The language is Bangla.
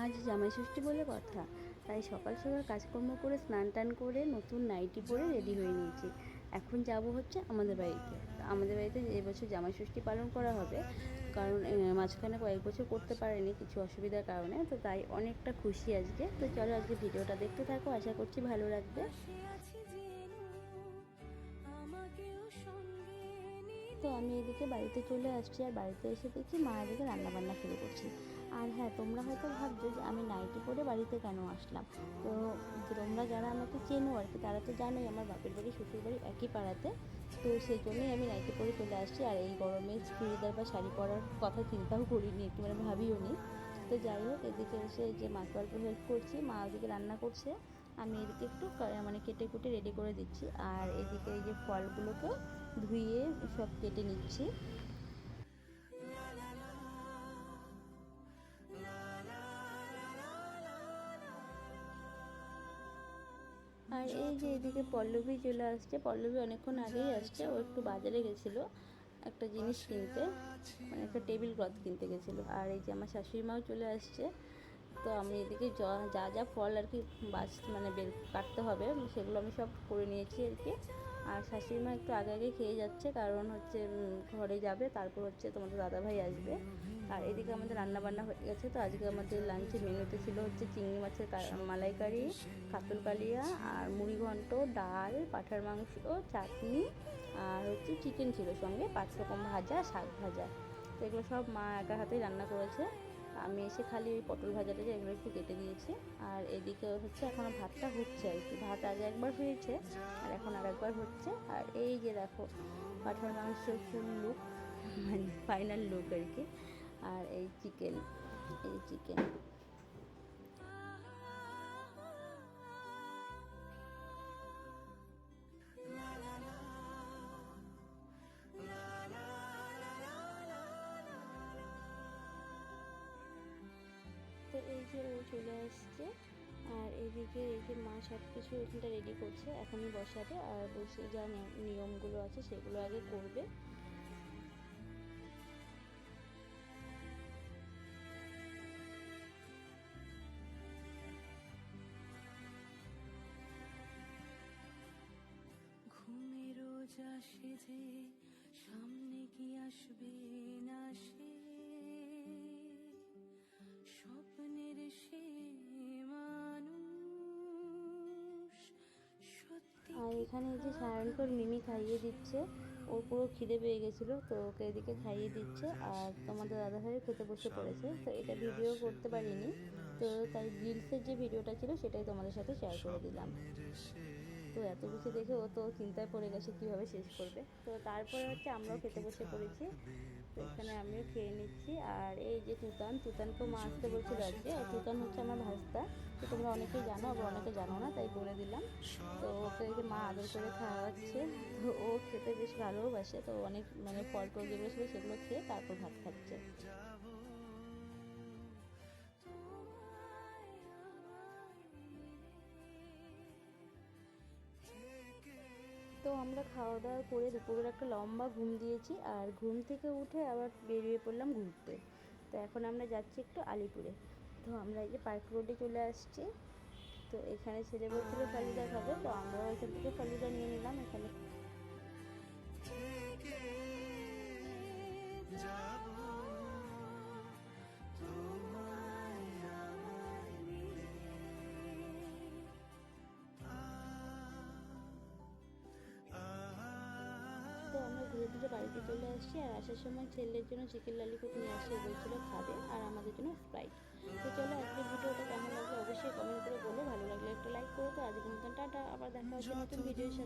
আজ জামাই ষষ্ঠী বলে কথা, তাই সকাল সকাল কাজকর্ম করে স্নান টান করে নতুন নাইটি পরে রেডি হয়ে নিয়েছি। এখন যাব হচ্ছে আমাদের বাড়িতে। আমাদের বাড়িতে এবছর জামাই ষষ্ঠী পালন করা হবে, কারণ মাঝখানে কয়েক বছর করতে পারেনি কিছু অসুবিধার কারণে, তো তাই অনেকটা খুশি আজকে। তো চলো আজকে ভিডিওটা দেখতে থাকো, আশা করছি ভালো লাগবে। তো আমি এদিকে বাড়িতে চলে আসছি, আর বাড়িতে এসে দেখি মা এদিকে রান্নাবান্না শুরু করছি। আর হ্যাঁ, তোমরা হয়তো ভাবছো যে আমি নাইটি পরে বাড়িতে কেন আসলাম। তো তোমরা যারা আমাকে চেনো আর কি, তারা তো জানোই আমার বাপের বাড়ি শ্বশুর বাড়ি একই পাড়াতে। তো সেই জন্যই আমি নাইটি পরে চলে আসছি। আর এই গরমে চুড়িদার বা শাড়ি পরার কথা চিন্তাও করিনি, একটু মানে ভাবিও নি। তো যাই হোক, এদিকে এসে যে মাকে অল্প হেল্প করছি, মা ওদিকে রান্না করছে, আমি এদিকে একটু মানে কেটে কুটে রেডি করে দিচ্ছি। আর এদিকে এই যে ফলগুলোকেও ধুয়ে সব কেটে নিচ্ছি। আর এই যে এদিকে পল্লবী চলে আসছে, পল্লবী অনেকক্ষণ আগেই আসছে। ও একটু বাজারে গেছিলো একটা জিনিস কিনতে, মানে একটা টেবিল ক্লথ কিনতে গেছিলো। আর এই যে আমার শাশুড়ি মাও চলে আসছে। তো আমি এদিকে যা যা ফল আর কি মানে কাটতে হবে, সেগুলো আমি সব করে নিয়েছি আর কি। আর শাশুড়ি মা একটু আগে আগে খেয়ে যাচ্ছে, কারণ হচ্ছে ঘরে যাবে, তারপর হচ্ছে তোমাদের দাদাভাই আসবে। আর এদিকে আমাদের রান্নাবান্না হয়ে গেছে। তো আজকে আমাদের লাঞ্চের মেনুতে ছিল হচ্ছে চিংড়ি মাছের মালাইকারি, কাতল কালিয়া, আর মুড়ি ঘন্ট, ডাল, পাঁঠার মাংস, চাটনি, আর হচ্ছে চিকেন ছিল সঙ্গে, 5 রকম ভাজা, শাক ভাজা। তো এগুলো সব মা একা হাতেই রান্না করেছে। আমি এসে খালি ওই পটল ভাজাটা যে এগুলো একটু কেটে দিয়েছি। আর এদিকে হচ্ছে এখনও ভাতটা হচ্ছে আর কি, ভাত আগে একবার হয়েছে আর এখন আর একবার হচ্ছে। আর এই যে দেখো পাঁঠার মাংসের ফুল লুক, মানে ফাইনাল লুক আর কি। আর এই চিকেন, এই চিকেন। তো এই যে ও চলে আসছে। আর এইদিকে এই যে মা সব কিছু এখানটা রেডি করছে, এখনই বসাবে। আর বসে যা নিয়মগুলো আছে সেগুলো আগে করবে। ঘুমের রোজ আসে যে সামনে কি আসবে না, সে স্বপ্নের সে মানুষ সত্যি। আর এখানে যে সায়নকর মিমি খাইয়ে দিচ্ছে, ওর পুরো খিদে পেয়ে গেছিলো, তো ওকে এদিকে খাইয়ে দিচ্ছে। আর তোমাদের দাদাভাই খেতে বসে পড়েছে। তো এটা ভিডিও করতে পারিনি, তো তাই রিলসের যে ভিডিওটা ছিল সেটাই তোমাদের সাথে শেয়ার করে দিলাম। তো এত কিছু দেখে ও তো চিন্তায় পড়ে গেছে কীভাবে শেষ করবে। তো তারপরে হচ্ছে আমরাও খেতে বসে পড়েছি। তো এখানে আমিও খেয়ে নিচ্ছি। আর এই যে তুতানকেও মা আসতে বলছিল আজকে। আর তুতান হচ্ছে আমার ভাস্তা। তো তোমরা অনেকেই জানো, আবার অনেকে জানো না, তাই বলে দিলাম। তো ওকে এই যে মা আদর করে খাওয়াচ্ছে। তো ও খেতে বেশ ভালোবাসে, তো অনেক মানে ফল টল যেগুলো ছিল সেগুলো খেয়ে তারপর ভাত খাচ্ছে। তো আমরা খাওয়া দাওয়া করে দুপুরের একটা লম্বা ঘুম দিয়েছি। আর ঘুম থেকে উঠে আবার বেরিয়ে পড়লাম ঘুরতে। তো এখন আমরা যাচ্ছি একটু আলিপুরে। তো আমরা এই যে পার্ক রোডে চলে আসছি। তো এখানে ছেলে বলছিল ফালুদা খাবে, তো আমরাও এখান থেকে ফালুদা নিয়ে নিলাম এখানে। তো আমরা ঘুরে ঘুরে বাড়িতে চলে আসছি। আর আসার সময় ছেলের জন্য চিকেন ললিপপ নিয়ে আসছে, বলছিল খাবে, আর আমাদের জন্য স্প্রাইট। তো চলো আজকের ভিডিওটা কেমন লাগলো অবশ্যই কমেন্ট করে বলো, ভালো লাগলে একটা লাইক করো। তো আজকের মতন টাটা, আবার দেখা হচ্ছে নতুন ভিডিওর সাথে।